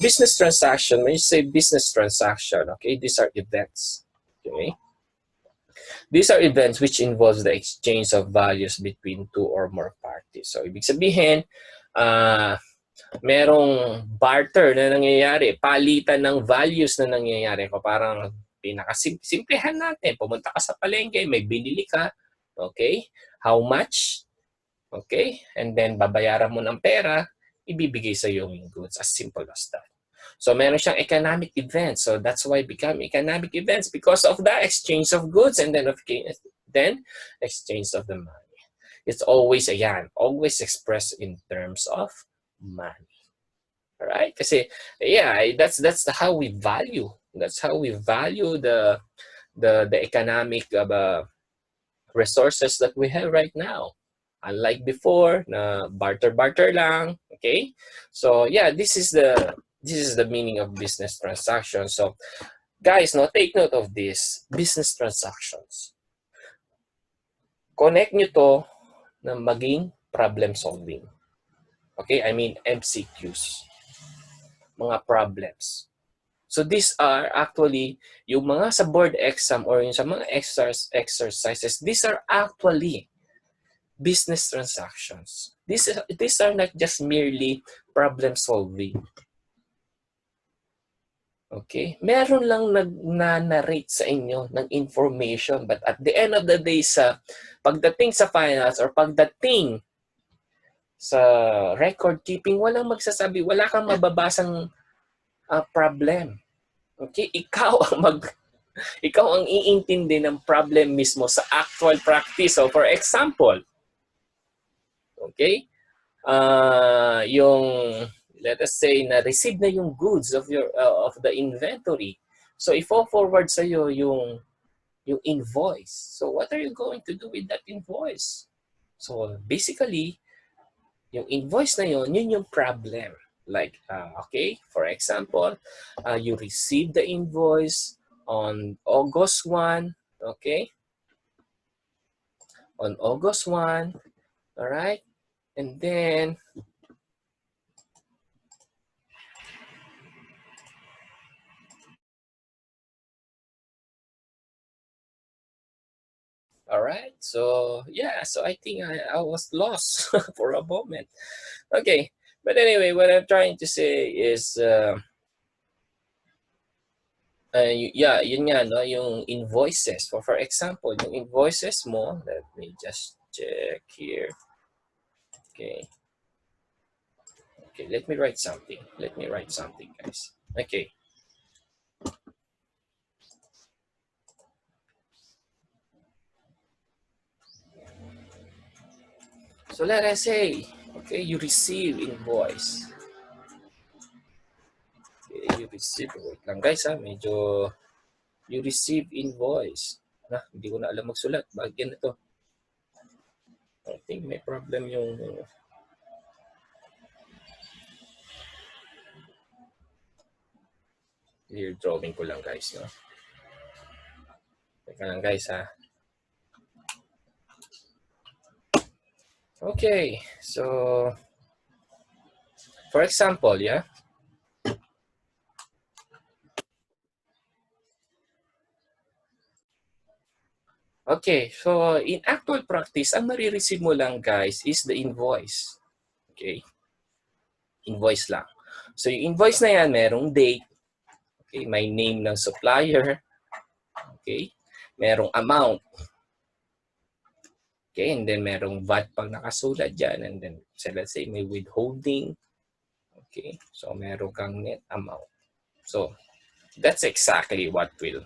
Business transaction, when you say business transaction, okay, these are events. Okay. These are events which involves the exchange of values between two or more parties. So, ibig sabihin, merong barter na nangyayari, palitan ng values na nangyayari. Kung parang pinakasimplihan natin, pumunta ka sa palengke, may binili ka, okay? How much? Okay? And then, babayaran mo ng pera, ibibigay sa iyo yung goods. As simple as that. So, meron siyang economic events. So, that's why become economic events because of the exchange of goods and then exchange of the money. It's always, always expressed in terms of money. Alright? Kasi, that's how we value. That's how we value the economic resources that we have right now. Unlike before, na barter lang. Okay? So, this is the meaning of business transactions. So, guys, take note of this. Business transactions. Connect nyo to na maging problem solving. Okay? I mean, MCQs. Mga problems. So, these are actually, yung mga sa board exam or yung sa mga exercises, these are actually business transactions. These are not just merely problem solving. Okay? Meron lang nag-narrate sa inyo ng information, but at the end of the day, pagdating sa finance or pagdating sa record keeping, walang magsasabi, wala kang mababasang problem. Okay? Ikaw ang iintindi ng problem mismo sa actual practice. So, for example, okay? Let us say na-receive na yung goods of the inventory. So, i-forward sa iyo yung invoice. So, what are you going to do with that invoice? So, basically, yung invoice na yun yung problem. Like, okay, for example, you receive the invoice on August 1, okay? On August 1, all right? And then, all right, so so I think I was lost for a moment. Okay, but anyway, what I'm trying to say is, yun nga, no, yung invoices. For example, yung invoices mo, let me just check here. Okay. Okay, let me write something. Guys. Okay. So let us say, okay, you receive invoice. Okay, you receive, wait lang guys medyo, you receive invoice. Hindi ko na alam magsulat. Bakit ganito? I think may problem yung clear drawing ko lang guys, no? Teka lang guys Okay, so for example, Okay, so in actual practice, ang marireceive mo lang guys is the invoice. Okay? Invoice lang. So yung invoice na yan, merong date. Okay, may name ng supplier. Okay? Merong amount. Okay, and then merong VAT pang nakasulat dyan. And then, so let's say may withholding. Okay, so meron kang net amount. So that's exactly what you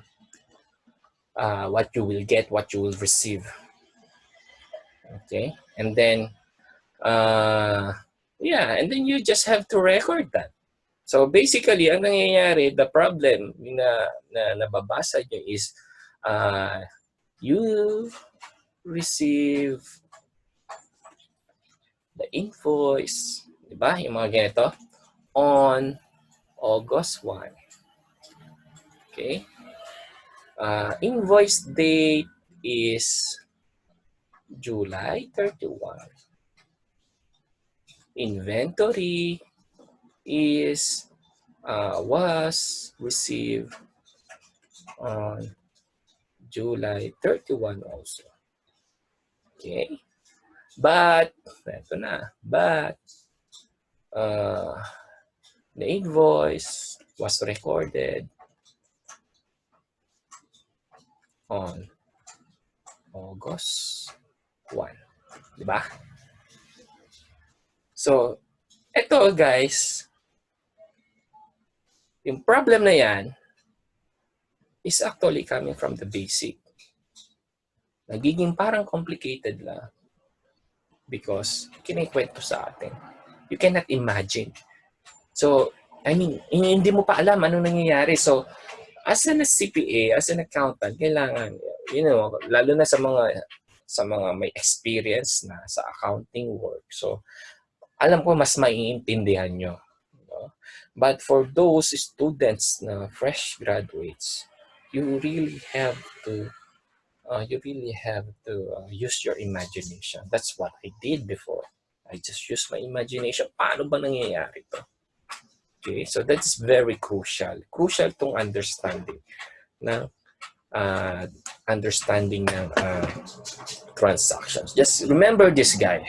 will get, what you will receive. Okay, and then and then you just have to record that. So basically, ang nangyayari, the problem na nababasa nyo is you receive the invoice, di ba? Yung mga ganito, on August 1. Okay? Invoice date is July 31. Inventory is was received on July 31 also. Okay? But, eto na, but, the invoice was recorded on August 1. Diba? So, eto guys, yung problem na yan is actually coming from the basic. Nagiging parang complicated lang because kinikwento sa atin. You cannot imagine. So, I mean, hindi mo pa alam anong nangyayari. So, as an CPA, as an accountant, kailangan, lalo na sa mga may experience na sa accounting work. So, alam ko mas maiintindihan nyo. But for those students na fresh graduates, you really have to use your imagination. That's what I did before. I just used my imagination. Paano ba nangyayari to? Okay, so that's very crucial. Crucial tong understanding ng transactions. Just remember this guys.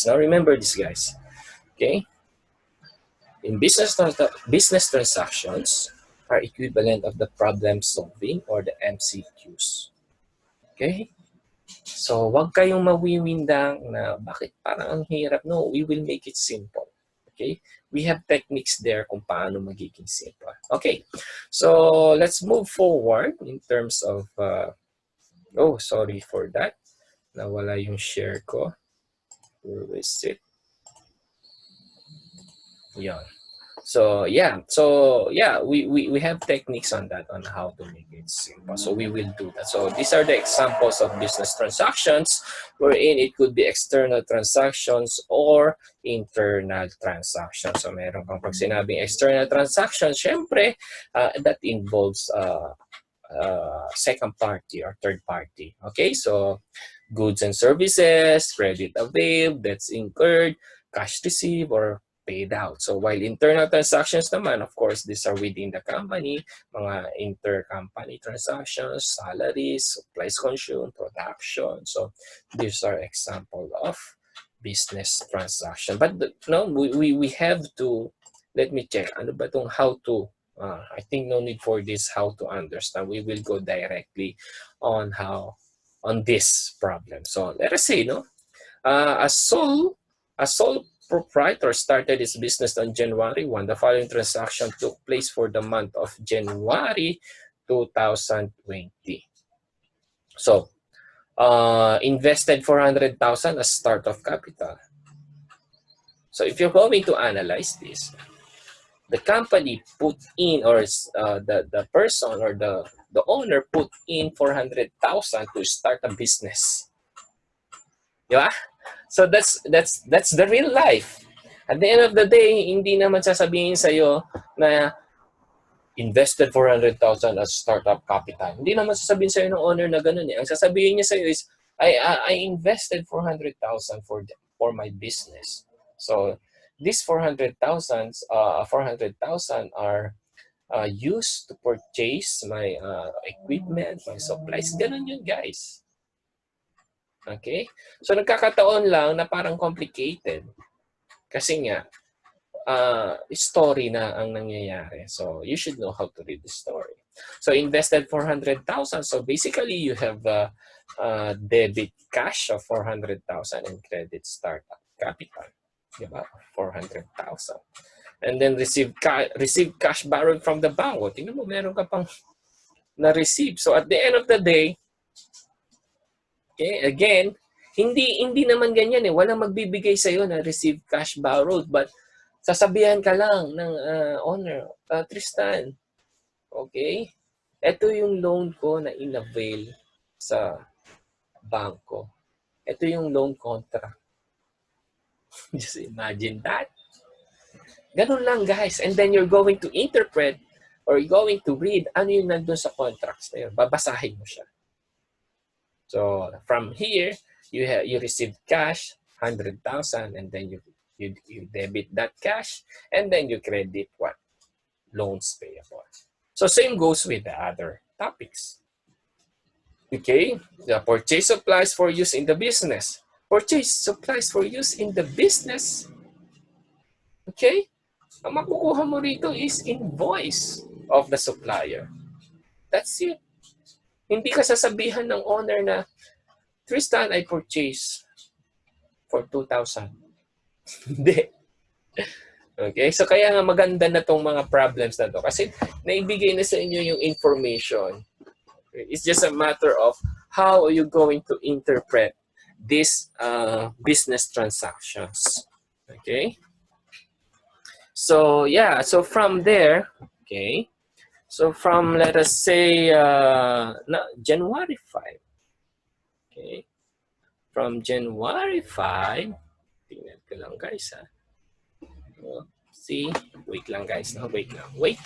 Now remember this, guys. Okay? In business transactions are equivalent of the problem solving or the MCQs. Okay? So, wag kayong mawiwindang na bakit parang ang hirap. No, we will make it simple. Okay? We have techniques there kung paano magiging simple. Okay. So, let's move forward in terms of oh, sorry for that. Nawala yung share ko. Where is it? Yan. So we have techniques on that, on how to make it simple. So we will do that. So these are the examples of business transactions wherein it could be external transactions or internal transactions. So meron kang pag sinabing external transactions, syempre that involves second party or third party. Okay, so goods and services, credit availed, debts incurred, cash received, or paid out. So while internal transactions naman, of course, these are within the company, mga intercompany transactions, salaries, supplies consumed, production. So these are example of business transaction. But no, we have to, let me check, ano ba itong how to, I think no need for this how to understand. We will go directly on this problem. So let us say, a sole proprietor started his business on January 1. The following transaction took place for the month of January 2020. So, invested 400,000 as start of capital. So, if you're going to analyze this, the company put in, or the person or the owner put in 400,000 to start a business. Diba? So that's the real life. At the end of the day, hindi naman sasabihin sa'yo na invested 400,000 as startup capital. Hindi naman sasabihin sa'yo ng owner na ganun eh. Ang sasabihin niya sa'yo is, I invested 400,000 for my business. So these 400,000 are used to purchase my equipment, my supplies. Ganun yun, guys. Okay? So, nagkakataon lang na parang complicated. Kasi nga, story na ang nangyayari. So, you should know how to read the story. So, invested 400,000. So, basically, you have debit cash of 400,000 and credit startup capital. Diba? 400,000. And then, receive cash borrowed from the bank. O, tingnan mo, meron ka pang na-receive. So, at the end of the day, okay, again, hindi naman ganyan eh. Walang magbibigay sa iyo na receive cash borrowed, but sasabihan ka lang ng owner, Tristan, okay, ito yung loan ko na in-avail sa bangko. Ito yung loan contract. Just imagine that. Ganun lang, guys. And then you're going to interpret or you're going to read ano yung nandun sa contracts na yun. Babasahin mo siya. So from here, you receive cash 100,000 and then you debit that cash and then you credit what? loans payable. So same goes with the other topics. Okay, the purchase supplies for use in the business. Purchase supplies for use in the business. Okay, ang makukuha mo rito is invoice of the supplier. That's it. Hindi ka sasabihan ng owner na, Tristan, I purchase for 2,000. Hindi. Okay? So kaya nga maganda na tong mga problems na to kasi naibigay na sa inyo yung information. It's just a matter of how are you going to interpret these business transactions. Okay? So yeah, so from there, okay, so from let us say January 5, okay, from January 5, tingnan ko lang guys ha. See, wait lang guys, no? Wait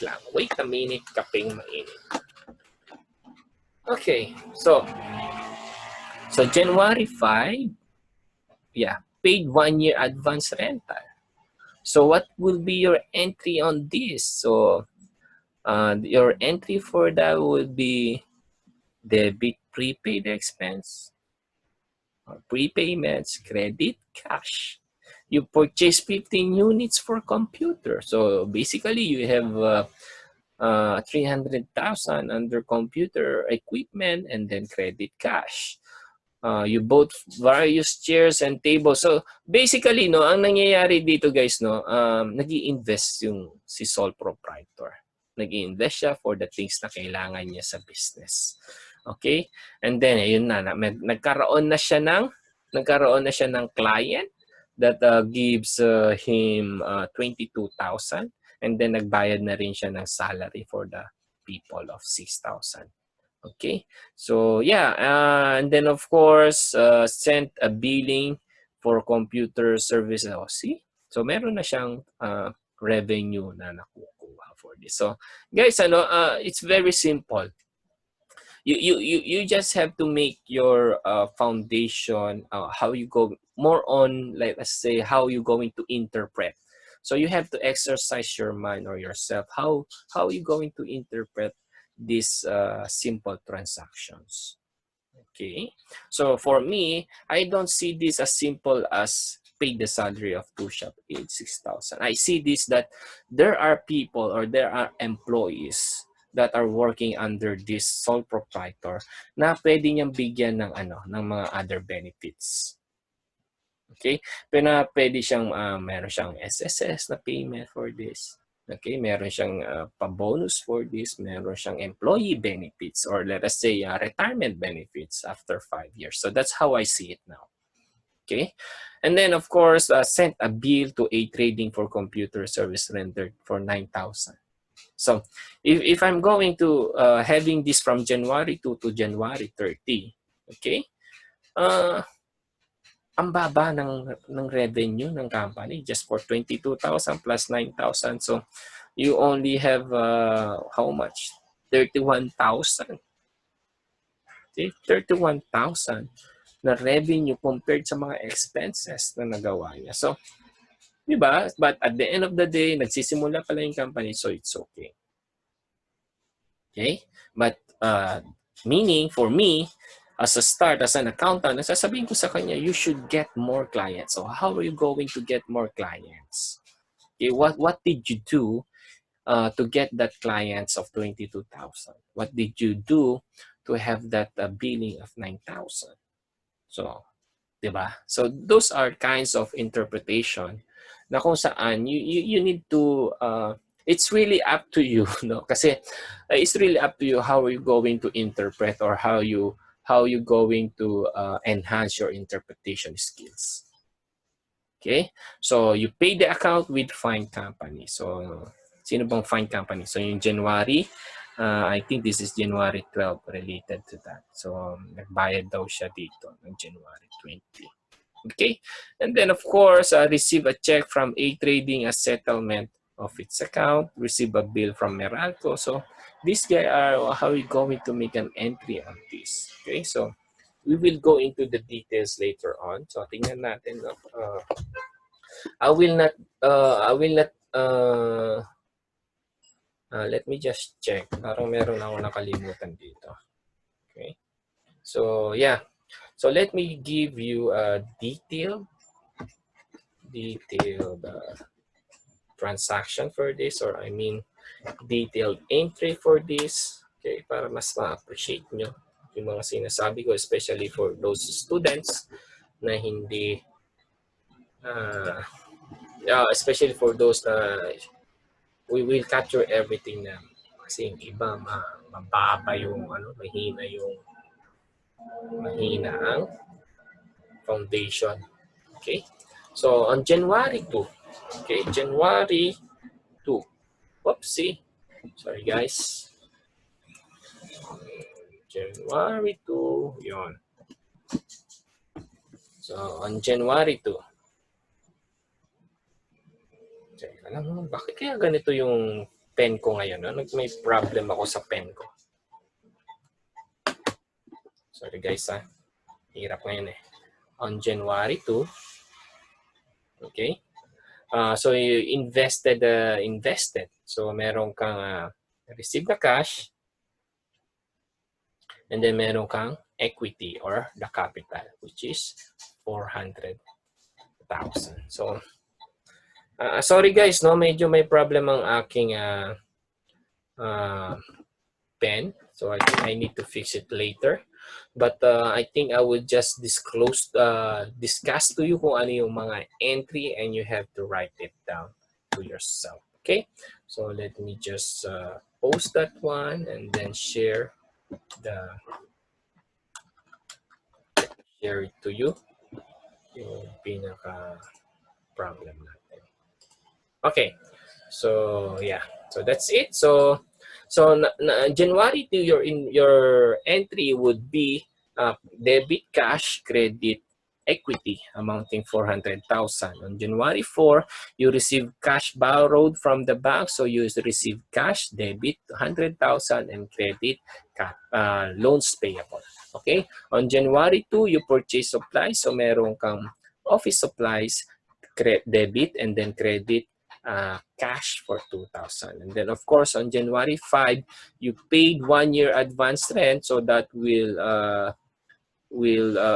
a minute, kaping mainit. Okay, so January 5, yeah, paid 1 year advance rental. So what will be your entry on this? So your entry for that would be debit prepaid expense, or prepayments, credit, cash. You purchase 15 units for computer. So basically you have 300,000 under computer equipment and then credit cash. You bought various chairs and tables. So basically, no, ang nangyayari dito guys, no, nag-i-invest yung si sole proprietor. Nag-i-invest siya for the things na kailangan niya sa business. Okay? And then ayun na, nagkaroon na siya ng client that gives him 22,000, and then nagbayad na rin siya ng salary for the people of 6,000. Okay, so yeah, and then of course, sent a billing for computer services. Oh, see? So meron na siyang revenue na nakukuha for this. So guys, it's very simple. You just have to make your foundation, how you go more on, like, let's say, how you going to interpret. So you have to exercise your mind or yourself. How you going to interpret these simple transactions? Okay, so for me, I don't see this as simple as pay the salary of two shop 6,000. I see this that there are people or there are employees that are working under this sole proprietor na pwede niyang bigyan ng ng mga other benefits. Okay? Pero pwede siyang meron siyang SSS na payment for this. Okay, meron siyang pa-bonus for this, meron siyang employee benefits, or let us say retirement benefits after 5 years. So that's how I see it now. Okay, and then of course sent a bill to A Trading for computer service rendered for 9,000. So if I'm going to having this from January 2 to January 30, okay, ang baba ng revenue ng company just for 22,000 plus 9,000. So you only have how much? 31,000. Okay, 31,000 na revenue compared sa mga expenses na nagawa niya. So, di ba? But at the end of the day, nagsisimula pala yung company, so it's okay. Okay? But meaning for me, as a start, as an accountant, nasasabihin ko sa kanya, you should get more clients. So how are you going to get more clients? Okay, what did you do to get that clients of 22,000? What did you do to have that billing of 9,000? So, diba? So those are kinds of interpretation na kung saan you need to it's really up to you, no? Kasi it's really up to you how are you going to interpret or how you going to enhance your interpretation skills. Okay? So you pay the account with fine company. So sino bang fine company? So yung January, I think this is January 12 related to that. So nagbayad daw siya dito ng January 20. Okay? And then of course, receive a check from A Trading as settlement of its account, receive a bill from Meralco. So these guys are how we going to make an entry on this. Okay? So we will go into the details later on. So tingnan natin. I will not Let me just check. Parang meron ako nakalimutan dito. Okay. So, yeah. So, let me give you a detailed transaction for this, or I mean, detailed entry for this. Okay, para mas ma-appreciate nyo yung mga sinasabi ko, especially for those students na hindi, especially for those na we will capture everything na kasi yung iba mababa yung mahina ang foundation. Okay? So on January 2, okay, January 2. Whoopsie. Sorry guys. January 2, yon. So on January 2. Alam mo, bakit kaya ganito yung pen ko ngayon? No? May problem ako sa pen ko. Sorry guys ha. Hirap ngayon eh. On January 2, okay? So you invested. So meron kang receive na cash, and then meron kang equity or the capital, which is 400,000. So sorry guys, no, medyo may problem ang aking pen. So I need to fix it later. But I think I will just discuss to you kung ano yung mga entry, and you have to write it down to yourself. Okay? So let me just post that one and then share it to you. Yung pinaka problem natin. Okay. So yeah. So that's it. So January to your entry would be debit cash, credit equity amounting 400,000. On January 4, you receive cash borrowed from the bank, so you receive cash, debit 100,000, and credit loans payable. Okay? On January 2, you purchase supplies, so meron kang office supplies, debit, and then credit cash for 2,000. And then of course on January 5, you paid 1 year advance rent, so that will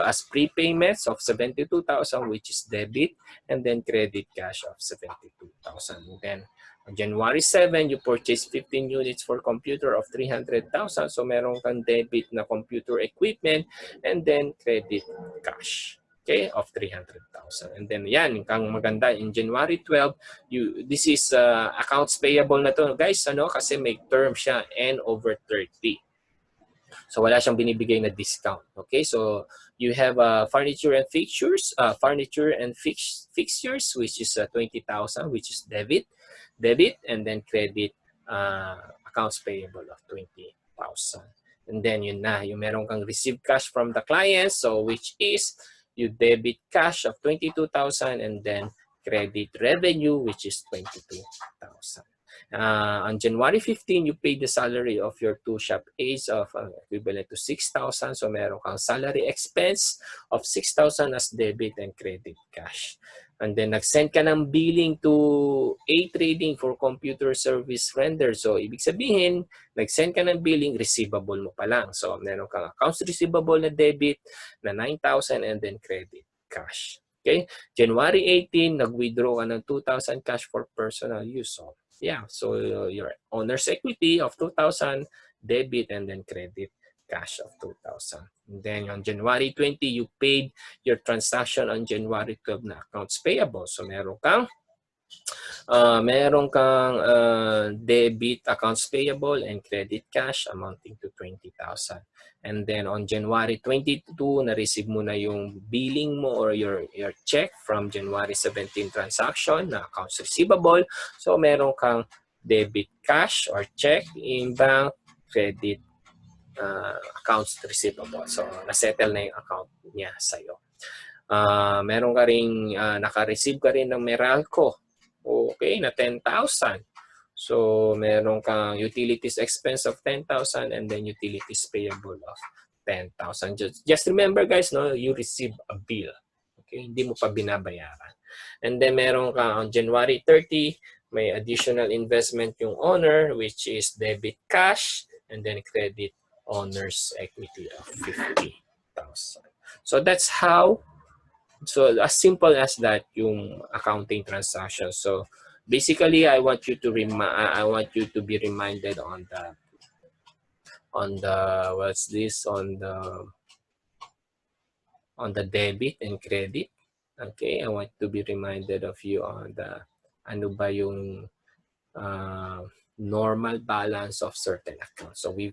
as prepayments of 72,000, which is debit, and then credit cash of 72,000. And then on January 7, you purchase 15 units for computer of 300,000, so meron kang debit na computer equipment, and then credit cash, okay, of 300,000. And then yan, kang maganda, in January 12, this is accounts payable na to guys, kasi may term siya N over 30. So wala siyang binibigay na discount. Okay? So you have furniture and fixtures, which is 20,000, which is debit, and then credit accounts payable of 20,000. And then yun na, yung meron kang received cash from the client, so which is you debit cash of 22,000, and then credit revenue, which is 22,000. On January 15, you paid the salary of your two shop aides of equivalent to 6,000. So meron kang salary expense of 6,000 as debit and credit cash. And then nag-send ka ng billing to A-Trading for computer service render. So ibig sabihin, nag-send ka ng billing, receivable mo pa lang. So meron kang accounts receivable na debit na 9,000 and then credit cash. Okay? January 18, nag-withdraw ka ng 2,000 cash for personal use. So yeah, so your owner's equity of 2,000, debit, and then credit cash of 2,000. And then on January 20, you paid your transaction on January 12 na accounts payable. So meron kang debit accounts payable and credit cash amounting to 20,000. And then on January 22, na-receive mo na yung billing mo or your check from January 17 transaction na accounts receivable. So meron kang debit cash or check in bank, credit accounts receivable. So na-settle na yung account niya sa'yo. Meron ka rin, naka-receive ka rin ng Meralco. Okay, na 10,000. So, meron kang utilities expense of 10,000 and then utilities payable of 10,000. Just remember guys, no, you receive a bill. Okay, hindi mo pa binabayaran. And then meron ka on January 30, May additional investment yung owner, which is debit cash, and then credit owner's equity of 50,000. So that's how, so as simple as that yung accounting transaction. So basically, I want you to be reminded what's this, on the debit and credit. Okay, I want to be reminded of you on the ano ba yung normal balance of certain accounts. So we